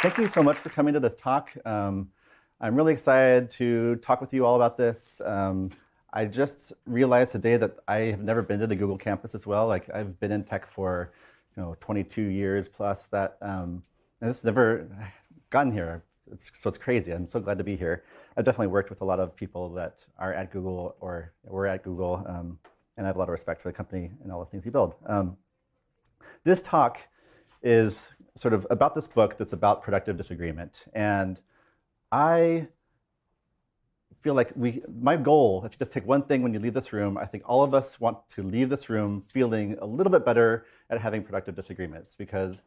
Thank you so much for coming to this talk. I'm really excited to talk with you all about this. I just realized today that I have never been to the Google campus as well. Like I've been in tech for 22 years plus that, and it's never gotten here. So it's crazy. I'm so glad to be here. I've definitely worked with a lot of people that are at Google or were at Google, and I have a lot of respect for the company and all the things you build. This talk is sort of about this book that's about productive disagreement. And I feel like my goal, if you just take one thing when you leave this room, I think all of us want to leave this room feeling a little bit better at having productive disagreements. Because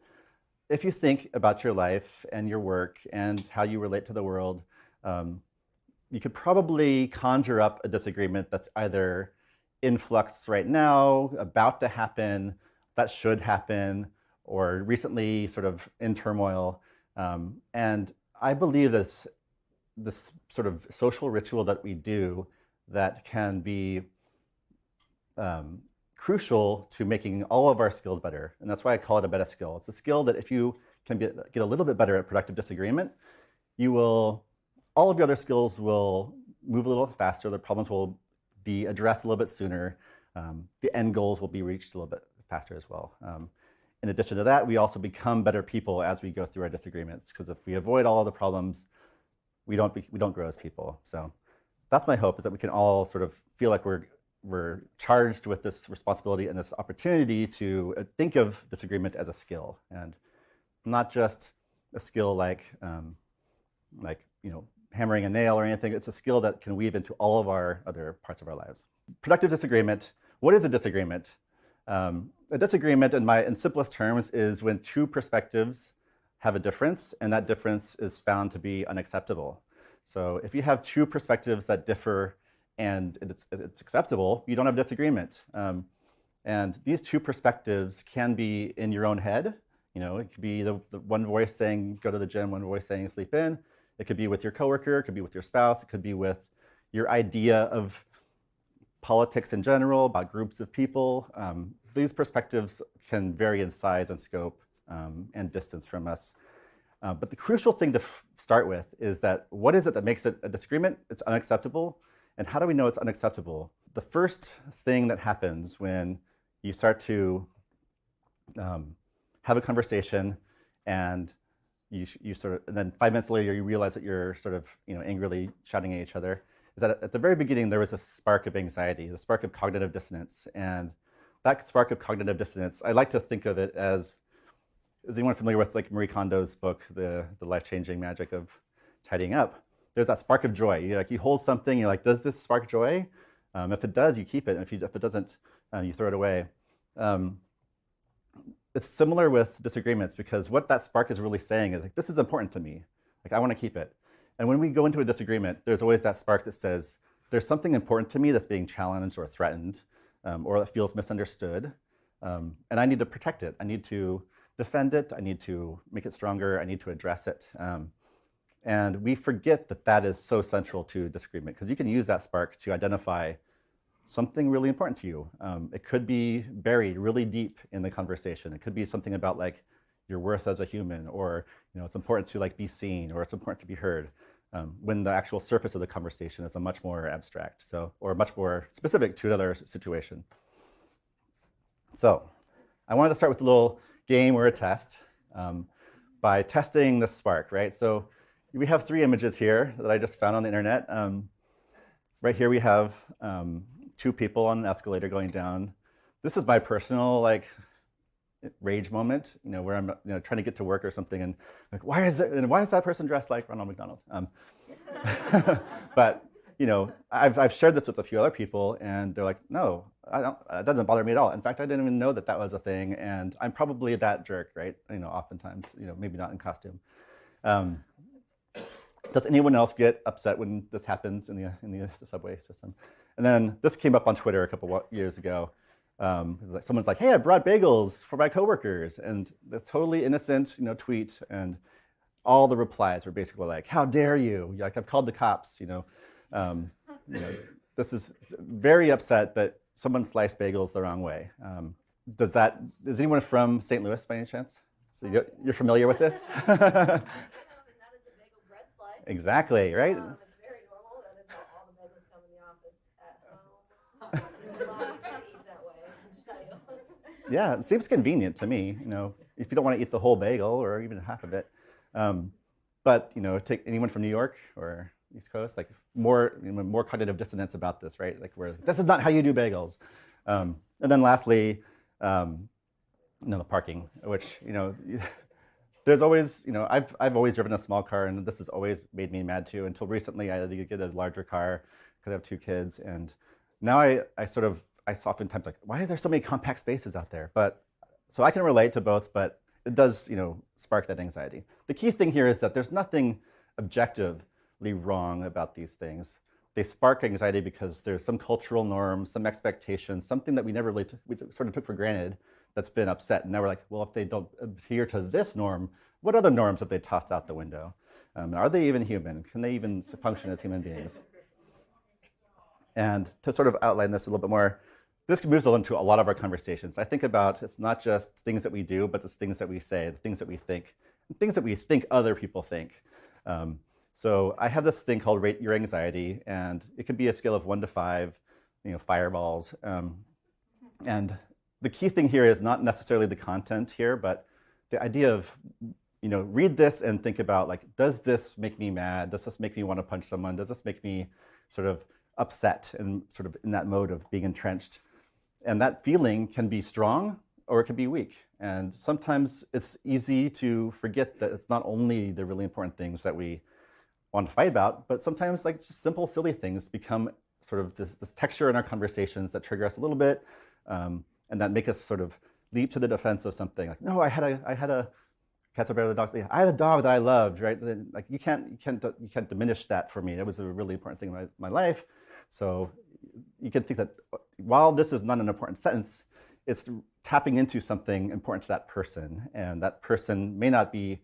if you think about your life and your work and how you relate to the world, you could probably conjure up a disagreement that's either in flux right now, about to happen, that should happen, or recently sort of in turmoil. And I believe that this sort of social ritual that we do that can be crucial to making all of our skills better. And that's why I call it a meta skill. It's a skill that if you can get a little bit better at productive disagreement, all of your other skills will move a little faster. The problems will be addressed a little bit sooner. The end goals will be reached a little bit faster as well. In addition to that, we also become better people as we go through our disagreements, because if we avoid all of the problems, we don't grow as people. So that's my hope, is that we can all sort of feel like we're charged with this responsibility and this opportunity to think of disagreement as a skill, and not just a skill like hammering a nail or anything. It's a skill that can weave into all of our other parts of our lives. Productive disagreement. What is a disagreement? A disagreement, in simplest terms, is when two perspectives have a difference, and that difference is found to be unacceptable. So if you have two perspectives that differ and it's acceptable, you don't have disagreement. And these two perspectives can be in your own head. It could be the one voice saying go to the gym, one voice saying sleep in. It could be with your coworker, it could be with your spouse, it could be with your idea of politics in general, about groups of people. These perspectives can vary in size and scope and distance from us. But the crucial thing to start with is that what is it that makes it a disagreement? It's unacceptable. And how do we know it's unacceptable? The first thing that happens when you start to have a conversation and and then 5 minutes later you realize that you're sort of angrily shouting at each other, is that at the very beginning there was a spark of anxiety, the spark of cognitive dissonance. And that spark of cognitive dissonance, I like to think of it as, is anyone familiar with like Marie Kondo's book, The Life-Changing Magic of Tidying Up? There's that spark of joy. You hold something, you're like, does this spark joy? If it does, you keep it. And if it doesn't, you throw it away. It's similar with disagreements, because what that spark is really saying is like, this is important to me. Like, I want to keep it. And when we go into a disagreement, there's always that spark that says, there's something important to me that's being challenged or threatened, or that feels misunderstood. And I need to protect it. I need to defend it. I need to make it stronger. I need to address it. And we forget that that is so central to disagreement, because you can use that spark to identify something really important to you. It could be buried really deep in the conversation. It could be something about like your worth as a human, or it's important to like be seen, or it's important to be heard. When the actual surface of the conversation is a much more abstract, or much more specific to another situation. So I wanted to start with a little game or a test by testing the spark, right? So we have 3 images here that I just found on the internet. Right here we have 2 people on an escalator going down. This is my personal rage moment, where I'm trying to get to work or something, and like, why is that person dressed like Ronald McDonald? But I've shared this with a few other people, and they're like, no, I don't. It doesn't bother me at all. In fact, I didn't even know that was a thing, and I'm probably that jerk, right? Oftentimes, maybe not in costume. Does anyone else get upset when this happens in the subway system? And then this came up on Twitter a couple years ago. Someone's like, hey, I brought bagels for my coworkers, and the totally innocent tweet, and all the replies were basically like, how dare you? Like, I've called the cops. This is very upset that someone sliced bagels the wrong way. Is anyone from St. Louis by any chance? So you're familiar with this? And that is a bagel bread slice. Exactly, right? It's very normal. That is how all the bagels come in the office at home. It's a lot to eat that way, I can tell you. Yeah, it seems convenient to me, if you don't want to eat the whole bagel or even half of it. But, take anyone from New York or East Coast, like more cognitive dissonance about this, right? Like this is not how you do bagels. And then lastly, the parking, which, there's always, I've always driven a small car, and this has always made me mad too. Until recently, I had to get a larger car because I have 2 kids, and now I oftentimes like, why are there so many compact spaces out there? But so I can relate to both, but it does, spark that anxiety. The key thing here is that there's nothing objectively wrong about these things. They spark anxiety because there's some cultural norms, some expectations, something that we never really we sort of took for granted that's been upset. And now we're like, well, if they don't adhere to this norm, what other norms have they tossed out the window? Are they even human? Can they even function as human beings? And to sort of outline this a little bit more, this moves into a lot of our conversations. I think about it's not just things that we do, but it's things that we say, the things that we think, and things that we think other people think. So I have this thing called Rate Your Anxiety, and it could be a scale of 1 to 5, fireballs. And the key thing here is not necessarily the content here, but the idea of, read this and think about, like, does this make me mad? Does this make me want to punch someone? Does this make me sort of upset and sort of in that mode of being entrenched? And that feeling can be strong or it can be weak. And sometimes it's easy to forget that it's not only the really important things that we want to fight about, but sometimes like just simple, silly things become sort of this texture in our conversations that trigger us a little bit, and that make us sort of leap to the defense of something. Like, no, I had a cats are better than dogs. I had a dog that I loved, right? Like you can't diminish that for me. It was a really important thing in my life. So you can think that while this is not an important sentence, it's tapping into something important to that person, and that person may not be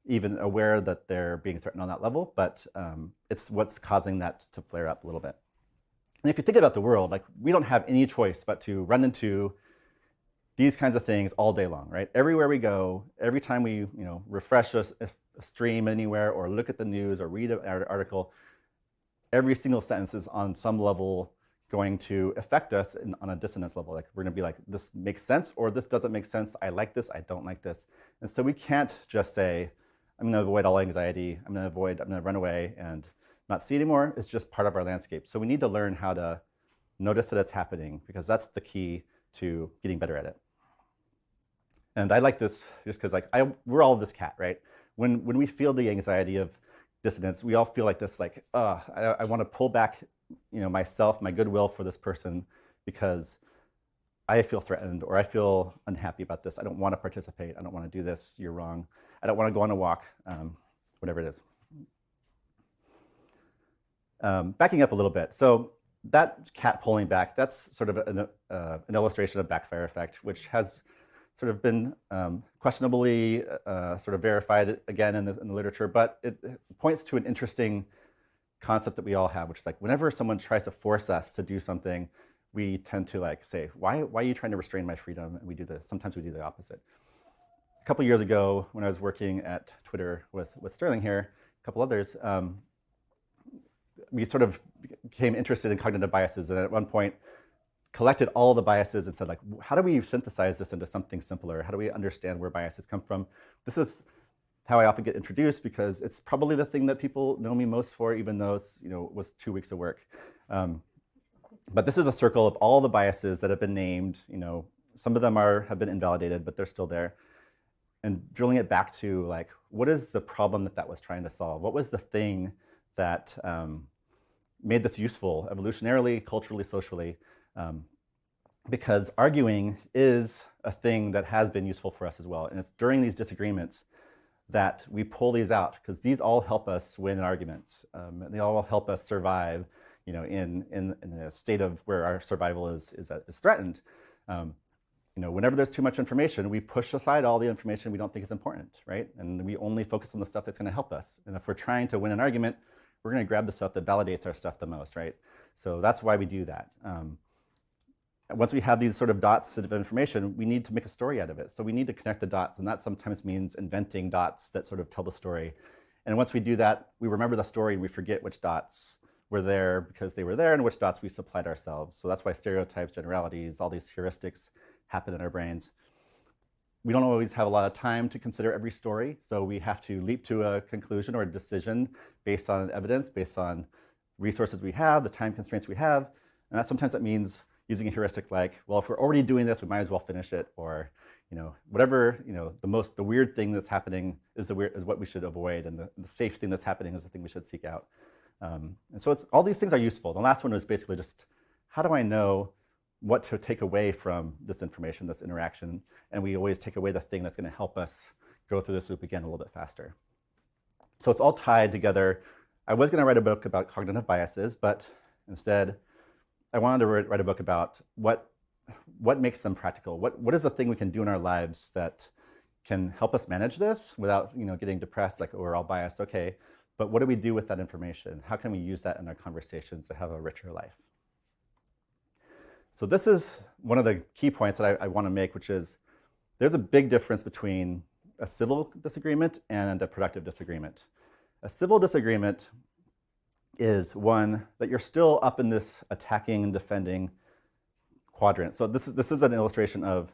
even aware that they're being threatened on that level, but it's what's causing that to flare up a little bit. And if you think about the world, like we don't have any choice but to run into these kinds of things all day long, right? Everywhere we go, every time we refresh a stream anywhere or look at the news or read an article, every single sentence is on some level going to affect us on a dissonance level. Like we're gonna be like, this makes sense or this doesn't make sense. I like this, I don't like this. And so we can't just say, I'm gonna avoid all anxiety, I'm gonna run away and not see anymore. It's just part of our landscape. So we need to learn how to notice that it's happening, because that's the key to getting better at it. And I like this just because like we're all this cat, right? When we feel the anxiety of dissonance, we all feel like this, like, I want to pull back, myself, my goodwill for this person because I feel threatened or I feel unhappy about this. I don't want to participate. I don't want to do this. You're wrong. I don't want to go on a walk, whatever it is. Backing up a little bit. So that cat pulling back, that's sort of an illustration of backfire effect, which has sort of been questionably sort of verified again in the literature, but it points to an interesting concept that we all have, which is like whenever someone tries to force us to do something, we tend to like say, why are you trying to restrain my freedom? And we do this. Sometimes we do the opposite. A couple years ago, when I was working at Twitter with Sterling here, a couple others, we sort of became interested in cognitive biases, and at one point collected all the biases and said, like, how do we synthesize this into something simpler? How do we understand where biases come from? This is how I often get introduced because it's probably the thing that people know me most for, even though it's, it was 2 weeks of work. But this is a circle of all the biases that have been named. Some of them have been invalidated, but they're still there. And drilling it back to like, what is the problem that was trying to solve? What was the thing that made this useful evolutionarily, culturally, socially? Because arguing is a thing that has been useful for us as well. And it's during these disagreements that we pull these out, because these all help us win arguments. They all help us survive, in a state of where our survival is threatened. Whenever there's too much information, we push aside all the information we don't think is important, right? And we only focus on the stuff that's going to help us. And if we're trying to win an argument, we're going to grab the stuff that validates our stuff the most, right? So that's why we do that. once we have these sort of dots of information, we need to make a story out of it. So we need to connect the dots, and that sometimes means inventing dots that sort of tell the story. And once we do that, we remember the story and we forget which dots were there because they were there and which dots we supplied ourselves. So that's why stereotypes, generalities, all these heuristics happen in our brains. We don't always have a lot of time to consider every story, so we have to leap to a conclusion or a decision based on evidence, based on resources we have, the time constraints we have, and that sometimes that means using a heuristic like, well, if we're already doing this, we might as well finish it, or whatever, the weird thing that's happening is what we should avoid, and the safe thing that's happening is the thing we should seek out. And so all these things are useful. The last one was basically just, how do I know what to take away from this information, this interaction? And we always take away the thing that's going to help us go through this loop again a little bit faster. So it's all tied together. I was going to write a book about cognitive biases, but instead, I wanted to write a book about what makes them practical. What is the thing we can do in our lives that can help us manage this without getting depressed, like, oh, we're all biased, okay. But what do we do with that information? How can we use that in our conversations to have a richer life? So this is one of the key points that I want to make, which is there's a big difference between a civil disagreement and a productive disagreement. A civil disagreement is one that you're still up in this attacking and defending quadrant. So this is an illustration of,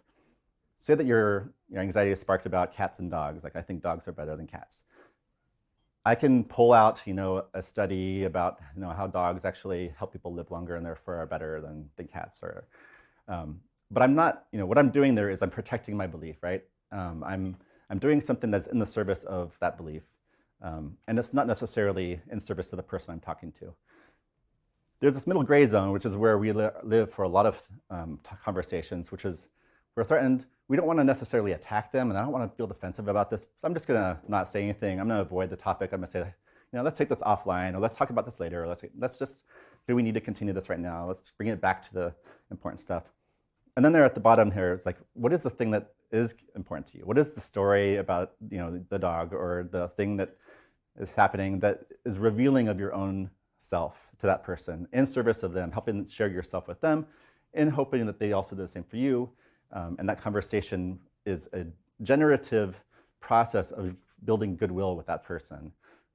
say that your anxiety is sparked about cats and dogs. Like, I think dogs are better than cats. I can pull out, a study about, how dogs actually help people live longer and therefore are better than cats are. But I'm not, what I'm doing there is I'm protecting my belief, right? I'm doing something that's in the service of that belief. And it's not necessarily in service to the person I'm talking to. There's this middle gray zone, which is where we live for a lot of conversations, which is we're threatened. We don't want to necessarily attack them, and I don't want to feel defensive about this. So I'm just going to not say anything. I'm going to avoid the topic. I'm going to say, let's take this offline, or let's talk about this later, or let's just, do we need to continue this right now? Let's bring it back to the important stuff. And then there at the bottom here, it's like, what is the thing that is important to you? What is the story about, the dog or the thing that is happening that is revealing of your own self to that person in service of them, helping share yourself with them, and hoping that they also do the same for you. And that conversation is a generative process of building goodwill with that person.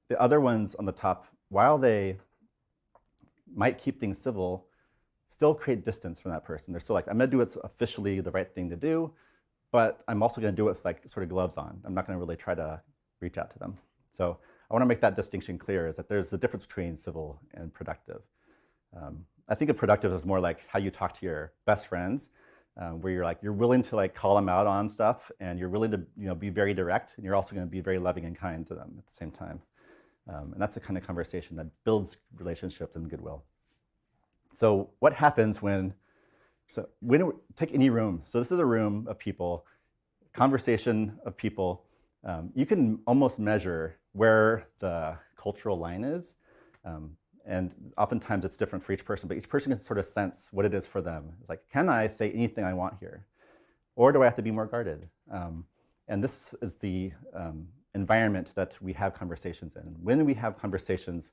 The other ones on the top, while they might keep things civil, still create distance from that person. They're still like, I'm going to do what's officially the right thing to do, but I'm also going to do it with like sort of gloves on. I'm not going to really try to reach out to them. So I want to make that distinction clear, is that there's a difference between civil and productive. I think of productive as more like how you talk to your best friends, where you're willing to like call them out on stuff, and you're willing to be very direct, and you're also going to be very loving and kind to them at the same time. And that's the kind of conversation that builds relationships and goodwill. So what happens when take any room. So this is a room of people, conversation of people. You can almost measure where the cultural line is. And oftentimes it's different for each person, but each person can sort of sense what it is for them. It's like, can I say anything I want here? Or do I have to be more guarded? And this is the environment that we have conversations in. When we have conversations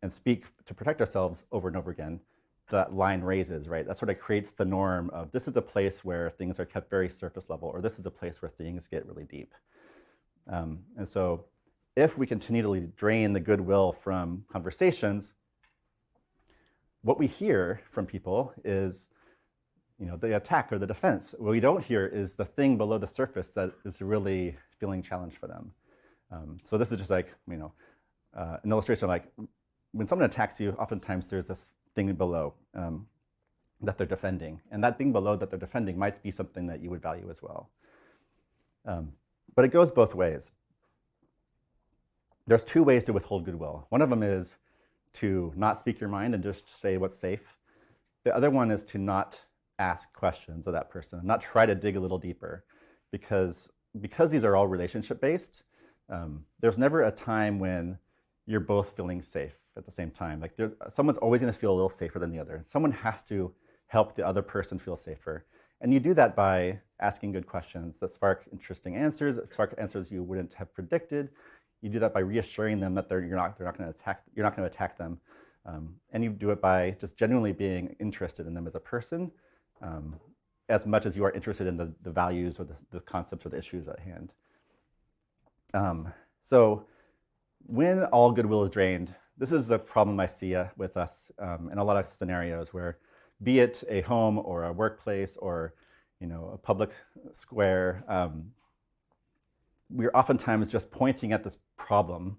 and speak to protect ourselves over and over again, that line raises, right? That sort of creates the norm of, this is a place where things are kept very surface level, or this is a place where things get really deep. And so if we continually drain the goodwill from conversations, what we hear from people is the attack or the defense. What we don't hear is the thing below the surface that is really feeling challenged for them. So this is just like, an illustration of like, when someone attacks you, oftentimes there's this thing below that they're defending. And that thing below that they're defending might be something that you would value as well. But it goes both ways. There's two ways to withhold goodwill. One of them is to not speak your mind and just say what's safe. The other one is to not ask questions of that person, not try to dig a little deeper, because these are all relationship-based, there's never a time when you're both feeling safe at the same time. Like someone's always going to feel a little safer than the other. Someone has to help the other person feel safer. And you do that by asking good questions that spark interesting answers, that spark answers you wouldn't have predicted. You do that by reassuring them that you're not going to attack them, and you do it by just genuinely being interested in them as a person, as much as you are interested in the values or the concepts or the issues at hand. So when all goodwill is drained, this is the problem I see with us in a lot of scenarios where, be it a home or a workplace or a public square, we're oftentimes just pointing at this problem,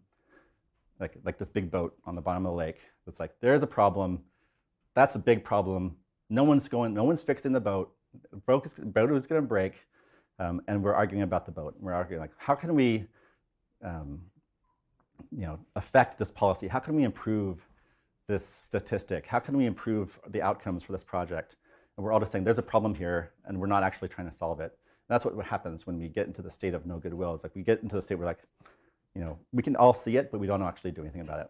like this big boat on the bottom of the lake. It's like, there's a problem. That's a big problem. No one's fixing the boat. The boat is going to break, and we're arguing about the boat. We're arguing like, how can we, affect this policy? How can we improve this statistic? How can we improve the outcomes for this project? And we're all just saying there's a problem here, and we're not actually trying to solve it. And that's what happens when we get into the state of no goodwill. It's like we get into the state where we can all see it, but we don't actually do anything about it.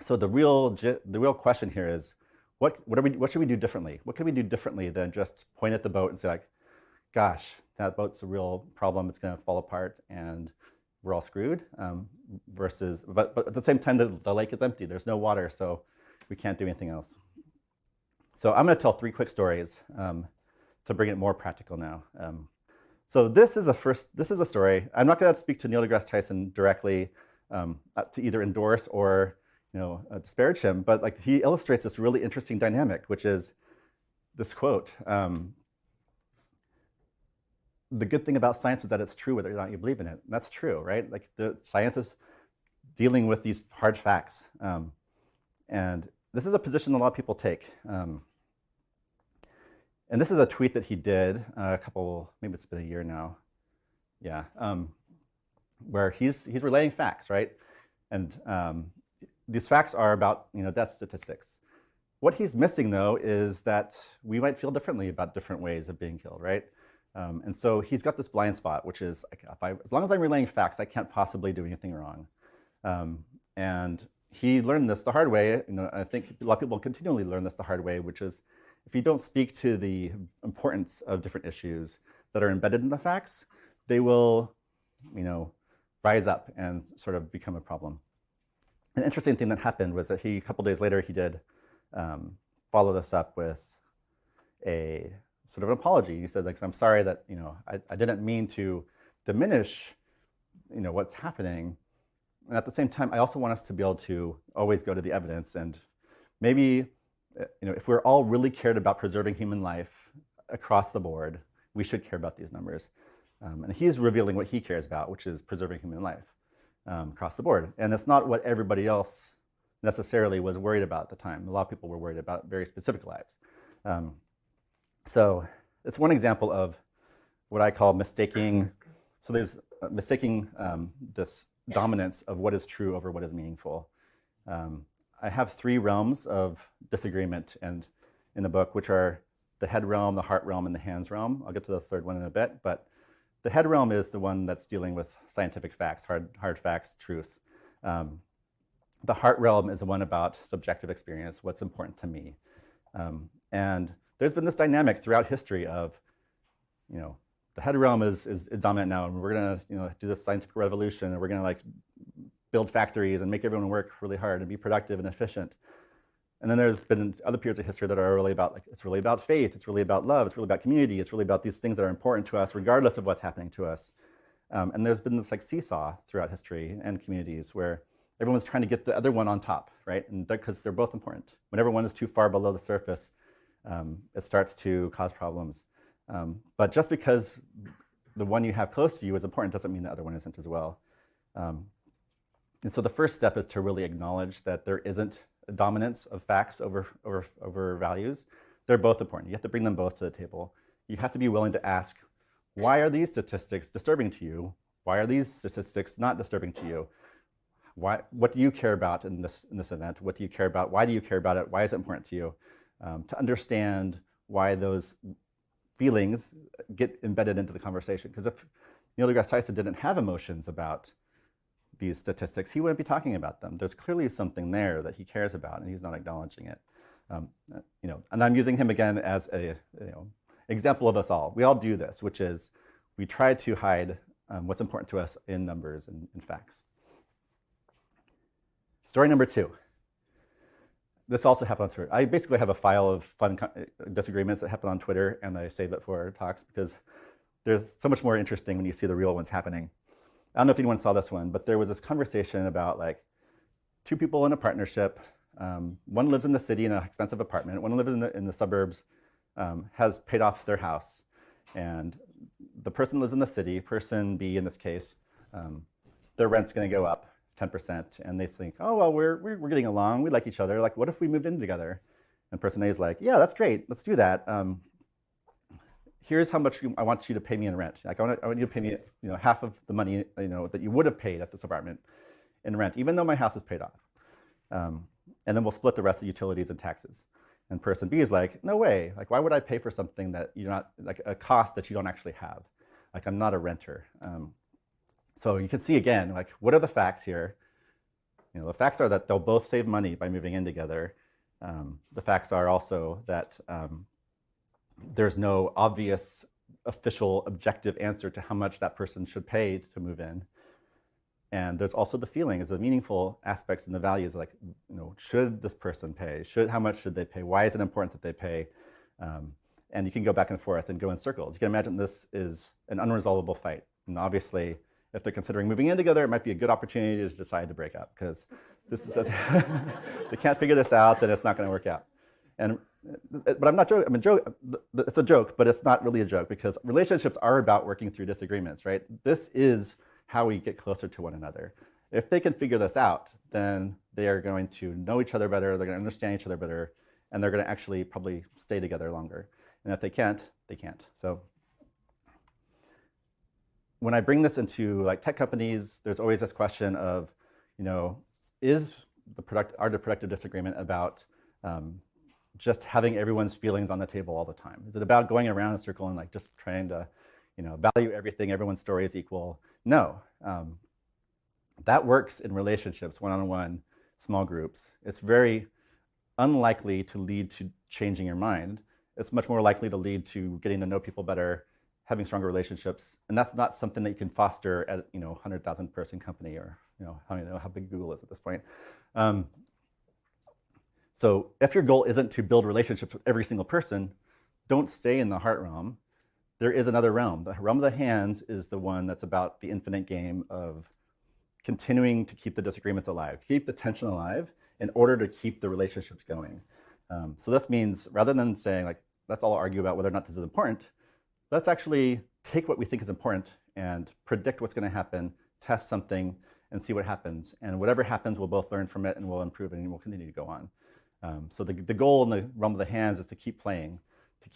So the real question here is, what should we do differently? What can we do differently than just point at the boat and say like, gosh, that boat's a real problem. It's going to fall apart, and we're all screwed. But at the same time, the lake is empty. There's no water, so we can't do anything else. So I'm going to tell 3 quick stories to bring it more practical now. So this is a story. I'm not going to speak to Neil deGrasse Tyson directly to either endorse or disparage him, but like he illustrates this really interesting dynamic, which is this quote: "The good thing about science is that it's true whether or not you believe in it." And that's true, right? Like the science is dealing with these hard facts, and this is a position a lot of people take. And this is a tweet that he did maybe it's been a year now, yeah, where he's relaying facts, right? And these facts are about death statistics. What he's missing, though, is that we might feel differently about different ways of being killed, right? And so he's got this blind spot, which is as long as I'm relaying facts, I can't possibly do anything wrong. And he learned this the hard way. I think a lot of people continually learn this the hard way, which is if you don't speak to the importance of different issues that are embedded in the facts, they will, rise up and sort of become a problem. An interesting thing that happened was that a couple days later, he did follow this up with a sort of an apology. He said, like, I'm sorry that, I didn't mean to diminish, what's happening. And at the same time, I also want us to be able to always go to the evidence. And maybe, if we're all really cared about preserving human life across the board, we should care about these numbers. And he's revealing what he cares about, which is preserving human life across the board. And it's not what everybody else necessarily was worried about at the time. A lot of people were worried about very specific lives. So it's one example of what I call mistaking. So there's mistaking this dominance of what is true over what is meaningful. I have 3 realms of disagreement in the book, which are the head realm, the heart realm, and the hands realm. I'll get to the 3rd one in a bit, but the head realm is the one that's dealing with scientific facts, hard facts, truth. The heart realm is the one about subjective experience, what's important to me. And there's been this dynamic throughout history of, the head realm is dominant now, and we're going to do this scientific revolution, and we're going to build factories and make everyone work really hard and be productive and efficient. And then there's been other periods of history that are really about, it's really about faith, it's really about love, it's really about community, it's really about these things that are important to us regardless of what's happening to us. And there's been this seesaw throughout history and communities where everyone's trying to get the other one on top, right? And because they're both important. Whenever one is too far below the surface, it starts to cause problems. But just because the one you have close to you is important doesn't mean the other one isn't as well. And so the first step is to really acknowledge that there isn't a dominance of facts over values. They're both important. You have to bring them both to the table. You have to be willing to ask, why are these statistics disturbing to you? Why are these statistics not disturbing to you? What do you care about in this event? What do you care about? Why do you care about it? Why is it important to you? To understand why those feelings get embedded into the conversation. Because if Neil deGrasse Tyson didn't have emotions about these statistics, he wouldn't be talking about them. There's clearly something there that he cares about, and he's not acknowledging it. And I'm using him again as a example of us all. We all do this, which is we try to hide what's important to us in numbers and facts. Story number 2. this also happened on Twitter. I basically have a file of fun disagreements that happen on Twitter, and I save it for talks because there's so much more interesting when you see the real ones happening. I don't know if anyone saw this one, but there was this conversation about like two people in a partnership. One lives in the city in an expensive apartment. One lives in the suburbs, has paid off their house. And the person lives in the city, person B in this case, their rent's going to go up 10%. And they think, oh, well, we're getting along. We like each other. Like, what if we moved in together? And person A is like, yeah, that's great. Let's do that. Here's how much I want you to pay me in rent. Like, I want you to pay me, half of the money, that you would have paid at this apartment in rent, even though my house is paid off. And then we'll split the rest of the utilities and taxes. And person B is like, no way. Like, why would I pay for something that you're not, like a cost that you don't actually have? Like, I'm not a renter. So you can see again, like, what are the facts here? The facts are that they'll both save money by moving in together. The facts are also that there's no obvious official objective answer to how much that person should pay to move in. And there's also the feelings, the meaningful aspects and the values, like, should this person pay? How much should they pay? Why is it important that they pay? And you can go back and forth and go in circles. You can imagine this is an unresolvable fight. And obviously, if they're considering moving in together, it might be a good opportunity to decide to break up because this is they can't figure this out, then it's not going to work out. But I'm not joking. It's a joke, but it's not really a joke because relationships are about working through disagreements, right? This is how we get closer to one another. If they can figure this out, then they are going to know each other better, they're going to understand each other better, and they're going to actually probably stay together longer. And if they can't, they can't. So when I bring this into like tech companies, there's always this question of, is the productive disagreement about just having everyone's feelings on the table all the time? Is it about going around in a circle and like just trying to value everything, everyone's story is equal? No. That works in relationships, one-on-one, small groups. It's very unlikely to lead to changing your mind. It's much more likely to lead to getting to know people better, having stronger relationships. And that's not something that you can foster at 100,000 person company or I don't know how big Google is at this point. So if your goal isn't to build relationships with every single person, don't stay in the heart realm. There is another realm. The realm of the hands is the one that's about the infinite game of continuing to keep the disagreements alive, keep the tension alive in order to keep the relationships going. So this means rather than saying like, let's all argue about whether or not this is important, let's actually take what we think is important and predict what's going to happen, test something, and see what happens. And whatever happens, we'll both learn from it and we'll improve and we'll continue to go on. So the goal in the realm of the hands is to keep playing, to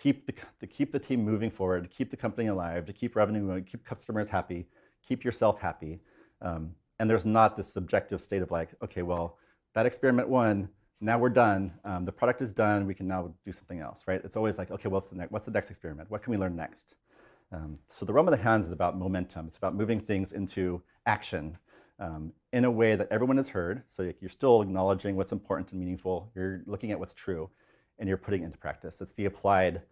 keep the team moving forward, to keep the company alive, to keep revenue going, keep customers happy, keep yourself happy. And there's not this subjective state of like, okay, well, that experiment won, now we're done. The product is done, we can now do something else, right? It's always like, okay, what's the next experiment? What can we learn next? So the realm of the hands is about momentum. It's about moving things into action in a way that everyone has heard. So you're still acknowledging what's important and meaningful. You're looking at what's true, and you're putting it into practice. It's the applied,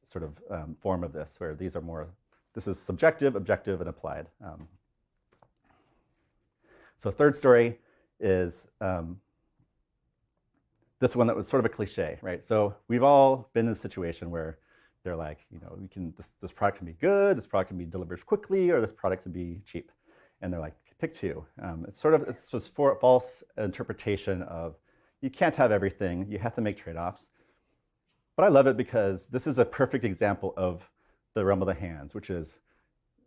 sort of form of this, where these are more. This is subjective, objective, and applied. So third story is this one that was sort of a cliche, right? So we've all been in a situation where they're like, this product can be good, this product can be delivered quickly, or this product can be cheap. And they're like, pick two. It's just false interpretation of you can't have everything, you have to make trade-offs. But I love it because this is a perfect example of the realm of the hands, which is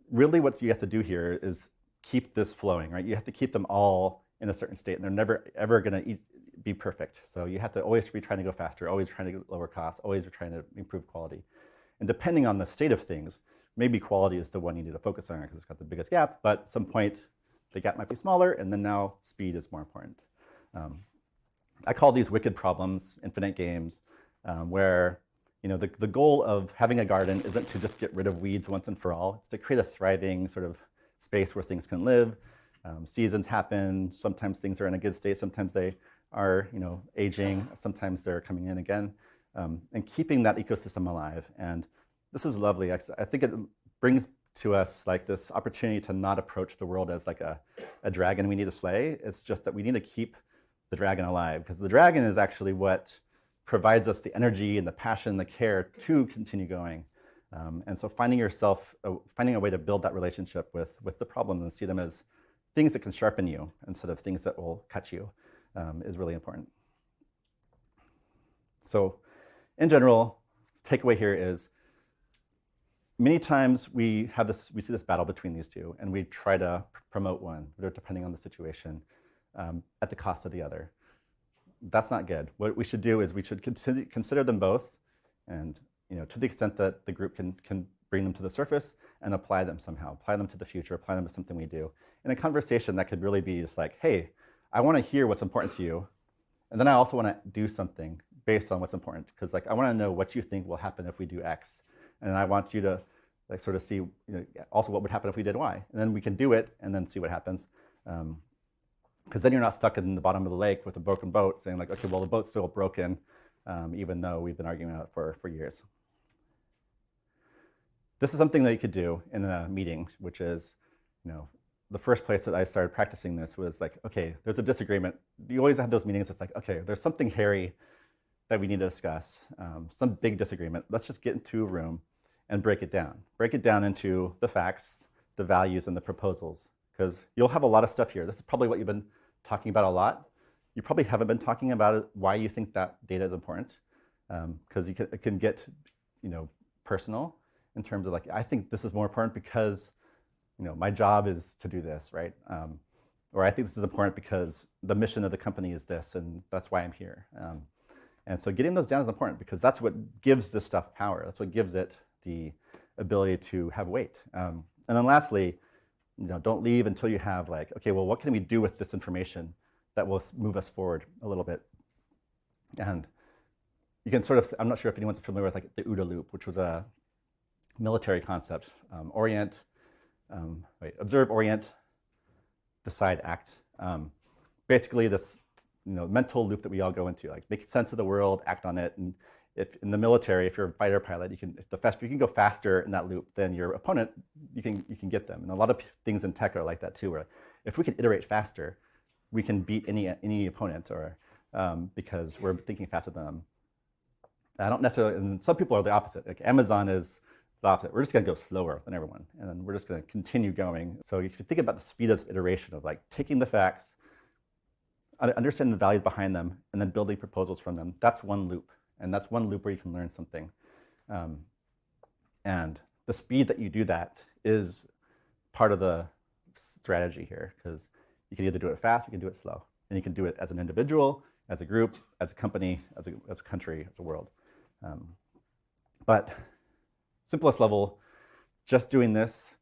really what you have to do here is keep this flowing, right? You have to keep them all in a certain state, and they're never ever going to be perfect. So you have to always be trying to go faster, always trying to lower costs, always trying to improve quality. And depending on the state of things, maybe quality is the one you need to focus on because it's got the biggest gap, but at some point the gap might be smaller, and then now speed is more important. I call these wicked problems, infinite games, where the goal of having a garden isn't to just get rid of weeds once and for all. It's to create a thriving sort of space where things can live. Seasons happen. Sometimes things are in a good state. Sometimes they are aging. Sometimes they're coming in again. And keeping that ecosystem alive. And this is lovely. I think it brings to us like this opportunity to not approach the world as like a dragon we need to slay. It's just that we need to keep the dragon alive, because the dragon is actually what provides us the energy and the passion, the care to continue going. And so finding a way to build that relationship with the problems and see them as things that can sharpen you instead of things that will cut you is really important. So in general, takeaway here is many times we see this battle between these two, and we try to promote one, depending on the situation, at the cost of the other. That's not good. What we should do is we should consider them both, and to the extent that the group can bring them to the surface and apply them somehow, apply them to the future, apply them to something we do. In a conversation, that could really be just like, hey, I want to hear what's important to you, and then I also want to do something based on what's important, because I want to know what you think will happen if we do X, and I want you to sort of see also what would happen if we did Y, and then we can do it and then see what happens. Because then you're not stuck in the bottom of the lake with a broken boat saying okay, well, the boat's still broken, even though we've been arguing about it for years. This is something that you could do in a meeting, which is, the first place that I started practicing this was okay, there's a disagreement. You always have those meetings. It's okay, there's something hairy that we need to discuss, some big disagreement. Let's just get into a room and break it down. Break it down into the facts, the values, and the proposals. Because you'll have a lot of stuff here. This is probably what you've been talking about a lot. You probably haven't been talking about why you think that data is important, because it can get personal in terms of I think this is more important because my job is to do this, right? Or I think this is important because the mission of the company is this, and that's why I'm here. And so getting those down is important, because that's what gives this stuff power. That's what gives it the ability to have weight. And then lastly, don't leave until you have okay, well, what can we do with this information that will move us forward a little bit? And you can sort of, I'm not sure if anyone's familiar with the OODA loop, which was a military concept. Observe, orient, decide, act. Basically this mental loop that we all go into, make sense of the world, act on it. And if in the military, if you're a fighter pilot, you can go faster in that loop than your opponent, you can get them. And a lot of things in tech are like that too, where if we can iterate faster, we can beat any opponent, or because we're thinking faster than them. I don't necessarily, and some people are the opposite. Amazon is the opposite. We're just going to go slower than everyone, and then we're just going to continue going. So if you think about the speed of this iteration of taking the facts, understanding the values behind them, and then building proposals from them, that's one loop. And that's one loop where you can learn something. And the speed that you do that is part of the strategy here, because you can either do it fast, you can do it slow. And you can do it as an individual, as a group, as a company, as a country, as a world. But simplest level, just doing this.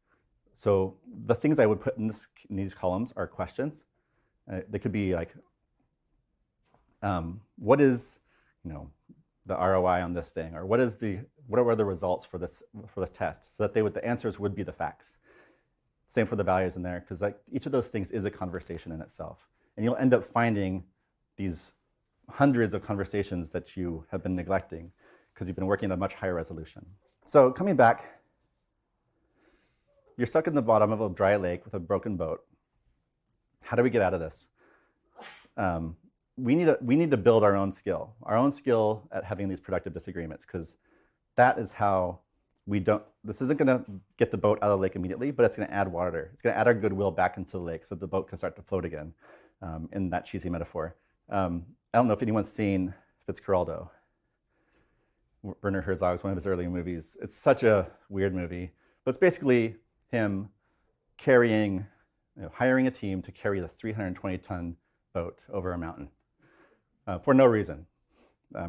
So the things I would put in these columns are questions. They could be what is, the ROI on this thing, or what are the results for this test, so that the answers would be the facts. Same for the values in there, because each of those things is a conversation in itself, and you'll end up finding these hundreds of conversations that you have been neglecting because you've been working at a much higher resolution. So coming back, you're stuck in the bottom of a dry lake with a broken boat. How do we get out of this? We need to build our own skill at having these productive disagreements, because that is how this isn't going to get the boat out of the lake immediately, but it's going to add water. It's going to add our goodwill back into the lake so the boat can start to float again, in that cheesy metaphor. I don't know if anyone's seen Fitzcarraldo. Werner Herzog's one of his early movies. It's such a weird movie, but it's basically him hiring a team to carry the 320-ton boat over a mountain for no reason.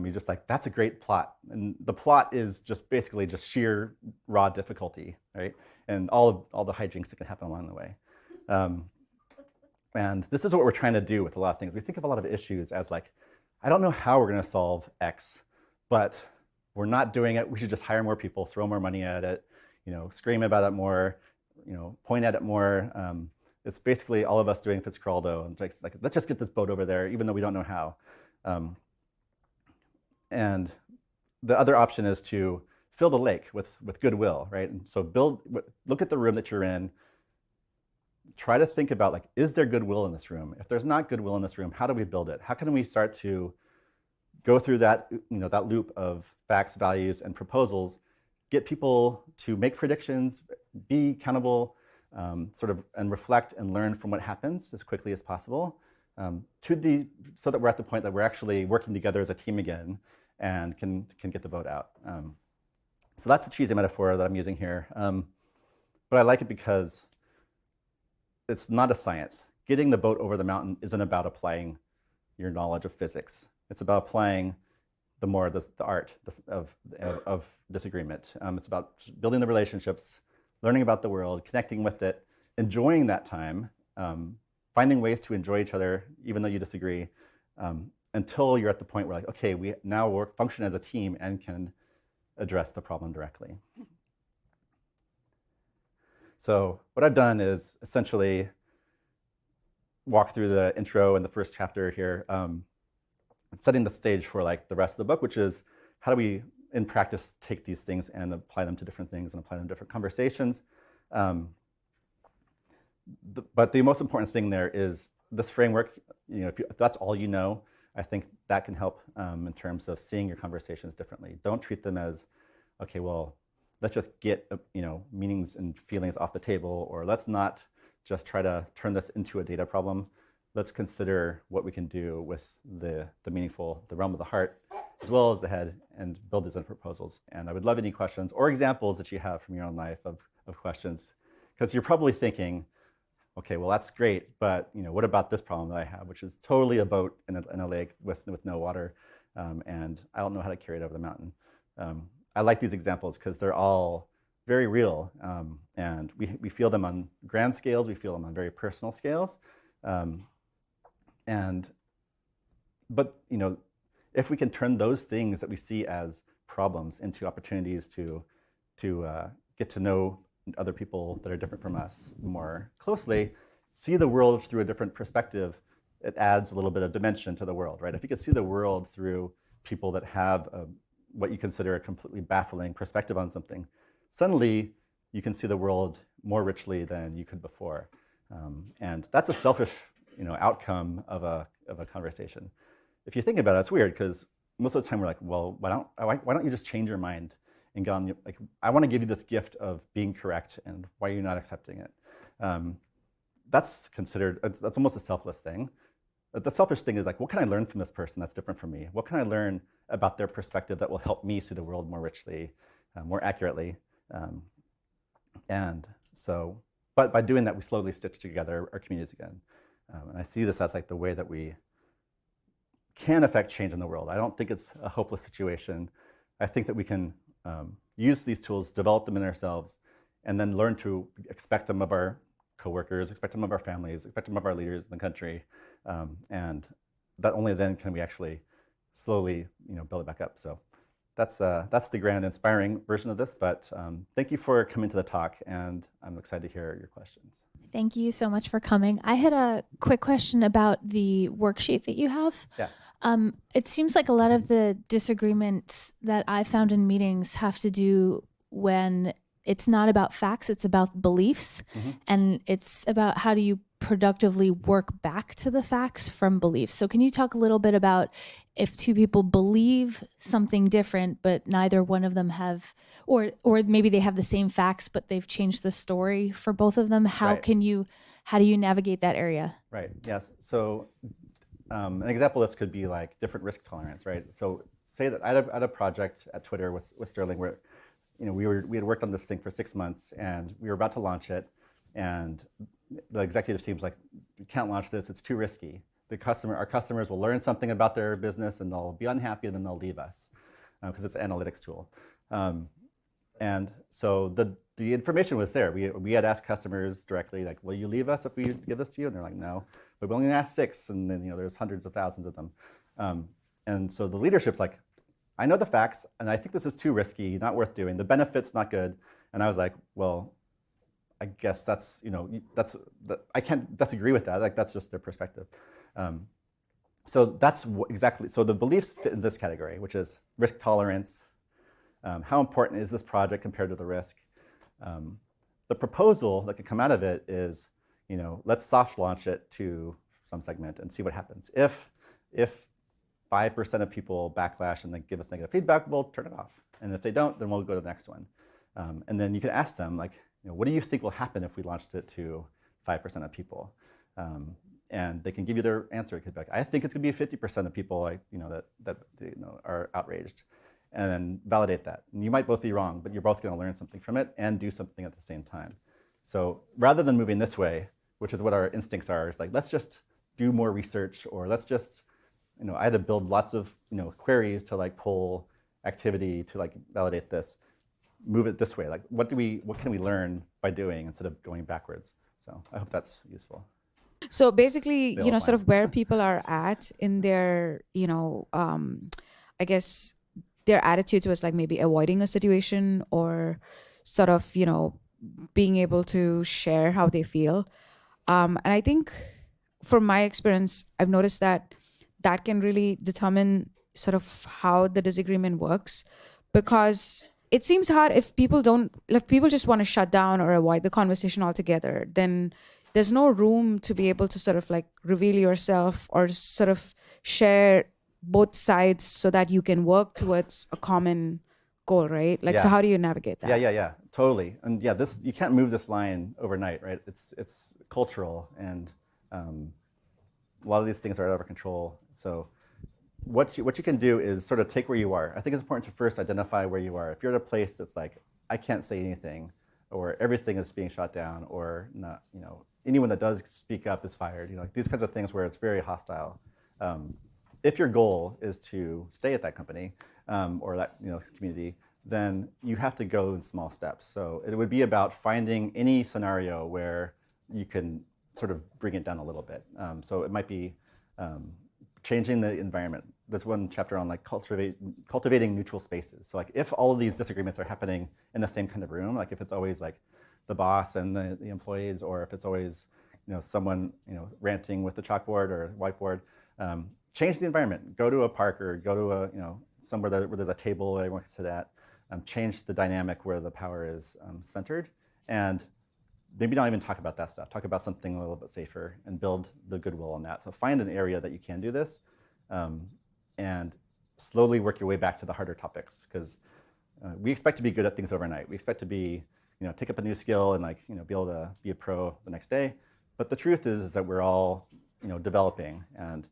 He's just that's a great plot. And the plot is just basically just sheer raw difficulty, right? And all the hijinks that can happen along the way. And this is what we're trying to do with a lot of things. We think of a lot of issues as I don't know how we're going to solve X, but we're not doing it. We should just hire more people, throw more money at it, scream about it more, point at it more. It's basically all of us doing Fitzcarraldo, and let's just get this boat over there, even though we don't know how. And the other option is to fill the lake with goodwill, right? And so look at the room that you're in, try to think about, like, is there goodwill in this room? If there's not goodwill in this room, how do we build it? How can we start to go through that, that loop of facts, values, and proposals, get people to make predictions, be accountable, and reflect and learn from what happens as quickly as possible, so that we're at the point that we're actually working together as a team again and can get the boat out. So that's a cheesy metaphor that I'm using here. But I like it because it's not a science. Getting the boat over the mountain isn't about applying your knowledge of physics. It's about applying the art of disagreement. It's about building the relationships, learning about the world, connecting with it, enjoying that time, finding ways to enjoy each other even though you disagree, until you're at the point where, like, okay, we now function as a team and can address the problem directly. So what I've done is essentially walk through the intro and the first chapter here, setting the stage for, like, the rest of the book, which is how do we in practice take these things and apply them to different things and apply them to different conversations. But the most important thing there is this framework. If that's all you know, I think that can help in terms of seeing your conversations differently. Don't treat them as, okay, well, let's just get meanings and feelings off the table, or let's not just try to turn this into a data problem. Let's consider what we can do with the realm of the heart, as well as the head, and build these proposals. And I would love any questions or examples that you have from your own life of questions, because you're probably thinking, okay, well, that's great, but what about this problem that I have, which is totally a boat in a lake with no water, and I don't know how to carry it over the mountain. I like these examples because they're all very real, and we feel them on grand scales, we feel them on very personal scales, but if we can turn those things that we see as problems into opportunities to get to know other people that are different from us more closely, see the world through a different perspective, it adds a little bit of dimension to the world, right? If you could see the world through people that have what you consider a completely baffling perspective on something, suddenly you can see the world more richly than you could before. And that's a selfish outcome of a conversation. If you think about it, it's weird because most of the time we're like, well, why don't you just change your mind and go on, like, I want to give you this gift of being correct, and why are you not accepting it? That's almost a selfless thing. The selfish thing is, like, what can I learn from this person that's different from me? What can I learn about their perspective that will help me see the world more richly, more accurately? But by doing that, we slowly stitch together our communities again. And I see this as, like, the way that we can affect change in the world. I don't think it's a hopeless situation. I think that we can use these tools, develop them in ourselves, and then learn to expect them of our coworkers, expect them of our families, expect them of our leaders in the country, and that only then can we actually slowly, build it back up. So that's the grand, inspiring version of this. But thank you for coming to the talk, and I'm excited to hear your questions. Thank you so much for coming. I had a quick question about the worksheet that you have. Yeah. It seems like a lot of the disagreements that I found in meetings have to do when it's not about facts, it's about beliefs. Mm-hmm. And it's about how do you productively work back to the facts from beliefs. So can you talk a little bit about if two people believe something different, but neither one of them have, or maybe they have the same facts, but they've changed the story for both of them. How do you navigate that area? Right, yes. So an example of this could be like different risk tolerance, right? So say that I had a project at Twitter with Sterling where we had worked on this thing for 6 months and we were about to launch it, and the executive team's like, "You can't launch this, it's too risky. Our customers will learn something about their business and they'll be unhappy and then they'll leave us because it's an analytics tool." And so the information was there. We had asked customers directly, like, "Will you leave us if we give this to you?" And they're like, "No." But we only asked 6, and then there's hundreds of thousands of them. And so the leadership's like, "I know the facts, and I think this is too risky, not worth doing. The benefit's not good." And I was like, "Well, I guess I can't disagree with that. Like, that's just their perspective." So that's exactly. So the beliefs fit in this category, which is risk tolerance. How important is this project compared to the risk? The proposal that can come out of it is, let's soft launch it to some segment and see what happens. If 5% of people backlash and they give us negative feedback, we'll turn it off. And if they don't, then we'll go to the next one. And then you can ask them, like, what do you think will happen if we launched it to 5% of people? And they can give you their answer. It could be like, I think it's going to be 50% of people, that are outraged, and then validate that. And you might both be wrong, but you're both going to learn something from it and do something at the same time. So rather than moving this way, which is what our instincts are, it's like, let's just do more research, or let's just, I had to build lots of, queries to like pull activity to like validate this. Move it this way. Like, what can we learn by doing instead of going backwards? So I hope that's useful. So basically, They all sort fine. of where people are at in their, I guess their attitude was like maybe avoiding a situation, or sort of, being able to share how they feel. And I think from my experience, I've noticed that can really determine sort of how the disagreement works, because it seems hard if people just want to shut down or avoid the conversation altogether, then there's no room to be able to sort of like reveal yourself or sort of share both sides so that you can work towards a common goal, right? Like, so Yeah. how do you navigate that? Yeah, totally. And yeah, you can't move this line overnight, right? It's cultural, and a lot of these things are out of our control. So what you can do is sort of take where you are. I think it's important to first identify where you are. If you're at a place that's like, I can't say anything, or everything is being shot down, or not, anyone that does speak up is fired. These kinds of things where it's very hostile. If your goal is to stay at that company or that community, then you have to go in small steps. So it would be about finding any scenario where you can sort of bring it down a little bit. So it might be changing the environment. There's one chapter on like cultivating neutral spaces. So like if all of these disagreements are happening in the same kind of room, like if it's always like the boss and the employees, or if it's always someone ranting with the chalkboard or whiteboard, change the environment. Go to a park, or go to a somewhere where there's a table everyone can sit at. Change the dynamic where the power is centered, and maybe not even talk about that stuff. Talk about something a little bit safer and build the goodwill on that. So find an area that you can do this, and slowly work your way back to the harder topics, because we expect to be good at things overnight. We expect to be, take up a new skill and like, be able to be a pro the next day. But the truth is that we're all, developing, and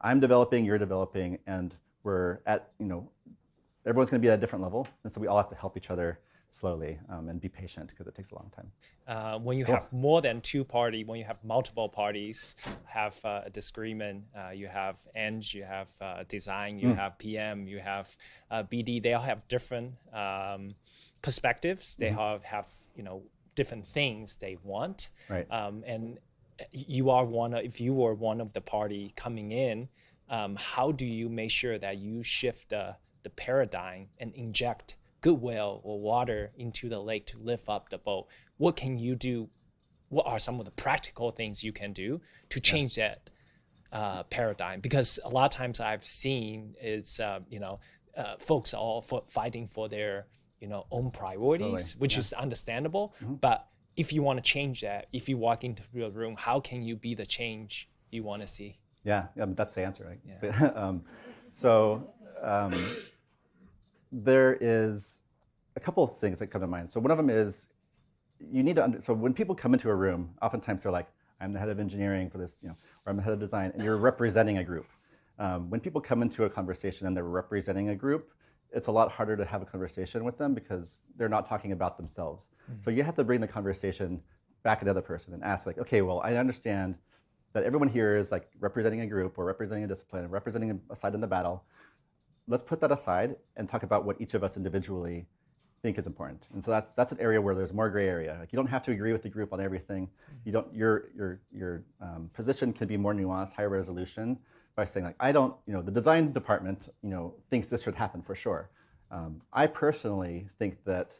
I'm developing, you're developing, and we're at, everyone's going to be at a different level, and so we all have to help each other slowly and be patient, because it takes a long time. When you have more than two parties, when you have multiple parties, have a disagreement, you have eng, you have design, you have PM, you have BD. They all have different perspectives. They have different things they want. Right. And you are if you were one of the party coming in, how do you make sure that you shift the paradigm and inject goodwill or water into the lake to lift up the boat? What can you do? What are some of the practical things you can do to change that paradigm? Because a lot of times I've seen is folks are all fighting for their own priorities, Totally. which is understandable. But if you want to change that, if you walk into the room, how can you be the change you want to see? Yeah, that's the answer, right? Yeah. There is a couple of things that come to mind. So one of them is you need to so when people come into a room, oftentimes they're like, I'm the head of engineering for this, or I'm the head of design, and you're representing a group. When people come into a conversation and they're representing a group, it's a lot harder to have a conversation with them because they're not talking about themselves. So you have to bring the conversation back at the other person and ask like, okay, well, I understand that everyone here is like representing a group or representing a discipline, representing a side in the battle. Let's put that aside and talk about what each of us individually think is important. And so that's an area where there's more gray area. Like you don't have to agree with the group on everything. You don't. Your position can be more nuanced, higher resolution, by saying like, I don't. The design department, thinks this should happen for sure. I personally think that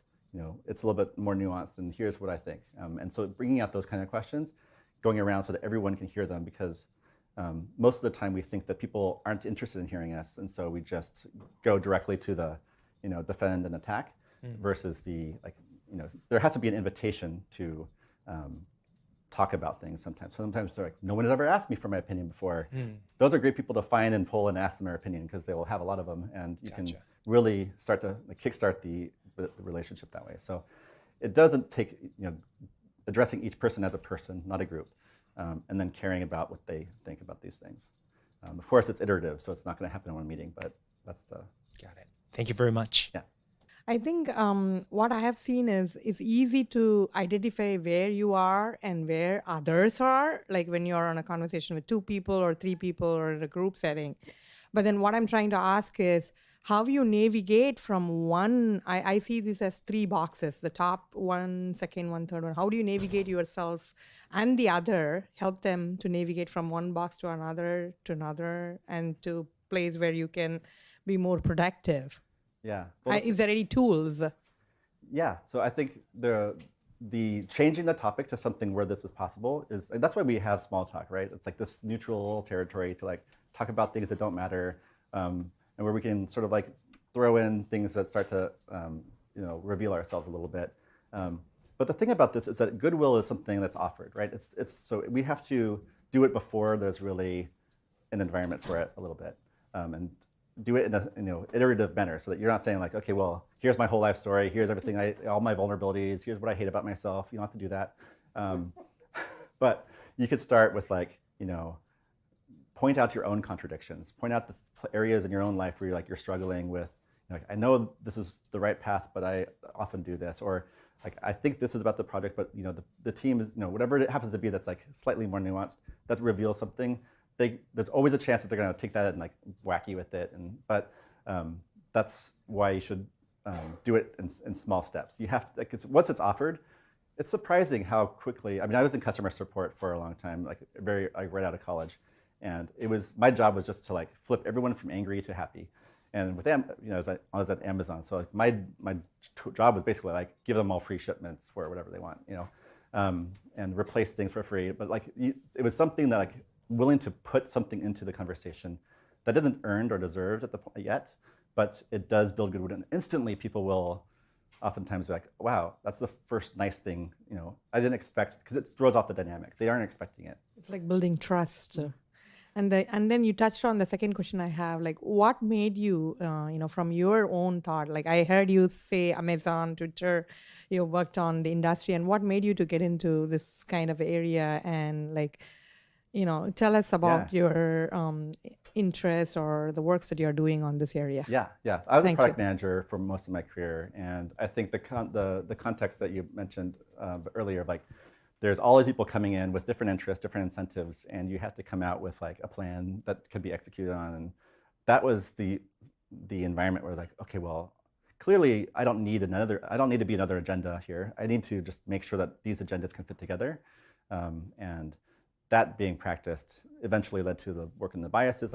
it's a little bit more nuanced, and here's what I think. And so bringing out those kind of questions, going around so that everyone can hear them, because most of the time we think that people aren't interested in hearing us, and so we just go directly to the defend and attack, versus the there has to be an invitation to talk about things sometimes. Sometimes they're like, no one has ever asked me for my opinion before. Those are great people to find and pull and ask them their opinion because they will have a lot of them, and you can really start to kickstart the relationship that way. So it doesn't take addressing each person as a person, not a group, and then caring about what they think about these things. Of course, it's iterative, so it's not going to happen in one meeting, but that's the... Got it. Thank you very much. Yeah. I think what I have seen is it's easy to identify where you are and where others are, like when you're on a conversation with 2 people or 3 people or in a group setting. But then what I'm trying to ask is how you navigate from one, I see this as 3 boxes, the top one, second one, third one. How do you navigate yourself and the other, help them to navigate from one box to another, and to place where you can be more productive? Yeah. Is there any tools? Yeah. So I think the changing the topic to something where this is possible is, and that's why we have small talk, right? It's like this neutral territory to talk about things that don't matter, and where we can sort of throw in things that start to reveal ourselves a little bit. But the thing about this is that goodwill is something that's offered, right? It's so we have to do it before there's really an environment for it a little bit, and do it in a iterative manner, so that you're not saying okay, well, here's my whole life story, here's everything, all my vulnerabilities, here's what I hate about myself. You don't have to do that, but you could start with point out your own contradictions, point out the areas in your own life where you're struggling with, I know this is the right path, but I often do this, or I think this is about the project, but the team is, whatever it happens to be that's slightly more nuanced, that reveals something. There's always a chance that they're going to take that and whack you with it, but that's why you should do it in small steps. You have to, once it's offered, it's surprising how quickly. I mean, I was in customer support for a long time, right out of college, and my job was just to flip everyone from angry to happy. And with them, I was at Amazon, so my job was basically give them all free shipments for whatever they want, and replace things for free. But it was something that willing to put something into the conversation that isn't earned or deserved at the point yet, but it does build goodwill. And instantly people will oftentimes be wow, that's the first nice thing, I didn't expect, because it throws off the dynamic. They aren't expecting it. It's like building trust. And then you touched on the second question I have, what made you, from your own thought, I heard you say Amazon, Twitter, you worked on the industry, and what made you to get into this kind of area and tell us about your interests or the works that you're doing on this area. Yeah. I was a product manager for most of my career, and I think the context that you mentioned earlier, there's all these people coming in with different interests, different incentives, and you have to come out with a plan that could be executed on. And that was the environment where okay, well, clearly I don't need to be another agenda here. I need to just make sure that these agendas can fit together, and that being practiced eventually led to the work in the biases.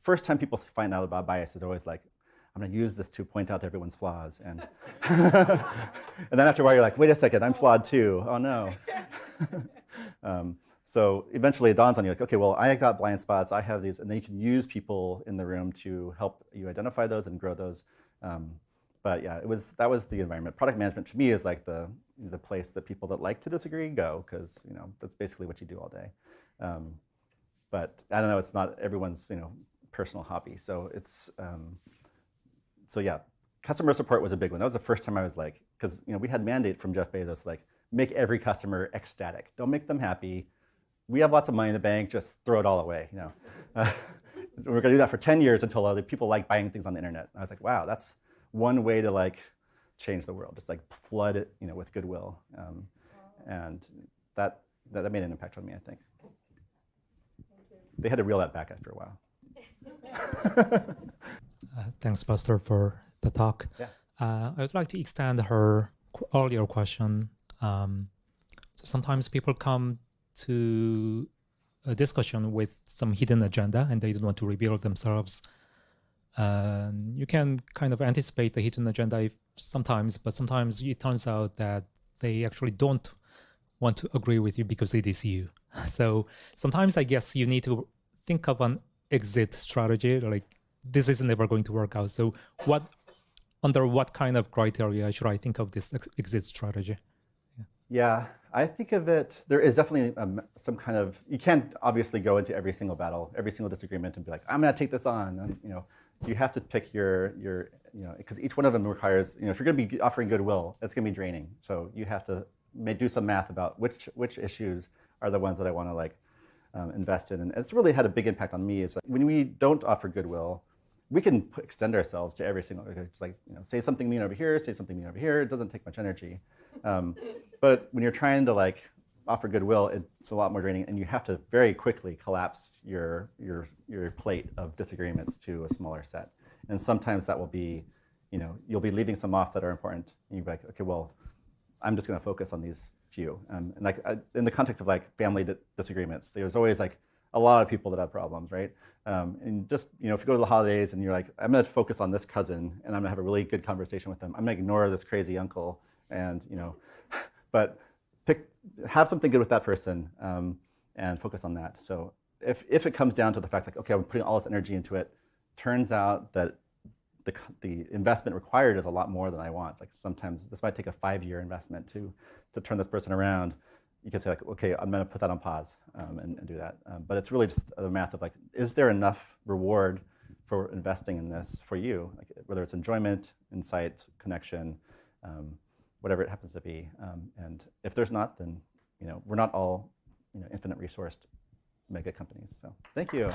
First time people find out about bias is always I'm going to use this to point out everyone's flaws, and and then after a while you're wait a second, I'm flawed too. Oh no. So eventually it dawns on you okay, well, I got blind spots, I have these, and then you can use people in the room to help you identify those and grow those. But yeah, that was the environment. Product management to me is the place that people that like to disagree go, because that's basically what you do all day. But I don't know, it's not everyone's personal hobby. So it's so yeah, customer support was a big one. That was the first time I was because we had mandate from Jeff Bezos make every customer ecstatic. Don't make them happy. We have lots of money in the bank. Just throw it all away. We're going to do that for 10 years until other people like buying things on the internet. And I was wow, that's one way to change the world. Just flood it, with goodwill, and that made an impact on me, I think. They had to reel that back after a while. Thanks, Buster, for the talk. Yeah. I would like to extend her earlier question. So sometimes people come to a discussion with some hidden agenda and they don't want to reveal themselves. You can kind of anticipate the hidden agenda sometimes, but sometimes it turns out that they actually don't want to agree with you because it is you. So sometimes I guess you need to think of an exit strategy, this is never going to work out. So under what kind of criteria should I think of this exit strategy? Yeah, I think of it, there is definitely some kind of, you can't obviously go into every single battle, every single disagreement and be like, I'm going to take this on. And, you have to pick your because each one of them requires, if you're going to be offering goodwill, it's going to be draining. So you have to do some math about which issues are the ones that I want to invest in. And it's really had a big impact on me. Is like when we don't offer goodwill, we can extend ourselves to every single, it's like, say something mean over here, say something mean over here. It doesn't take much energy. But when you're trying to offer goodwill, it's a lot more draining, and you have to very quickly collapse your plate of disagreements to a smaller set. And sometimes that will be, you'll be leaving some off that are important, and you'll be like, okay, well, I'm just going to focus on these few. And in the context of family disagreements, there's always a lot of people that have problems, right? And just, if you go to the holidays and you're like, I'm going to focus on this cousin, and I'm going to have a really good conversation with them. I'm going to ignore this crazy uncle, and but have something good with that person and focus on that. So if it comes down to the fact okay, I'm putting all this energy into it, turns out that the investment required is a lot more than I want. Sometimes this might take a 5-year investment to turn this person around. You can say okay, I'm going to put that on pause and do that. But it's really just the math of is there enough reward for investing in this for you? Whether it's enjoyment, insight, connection, whatever it happens to be. And if there's not, then we're not all infinite resourced mega companies. So thank you.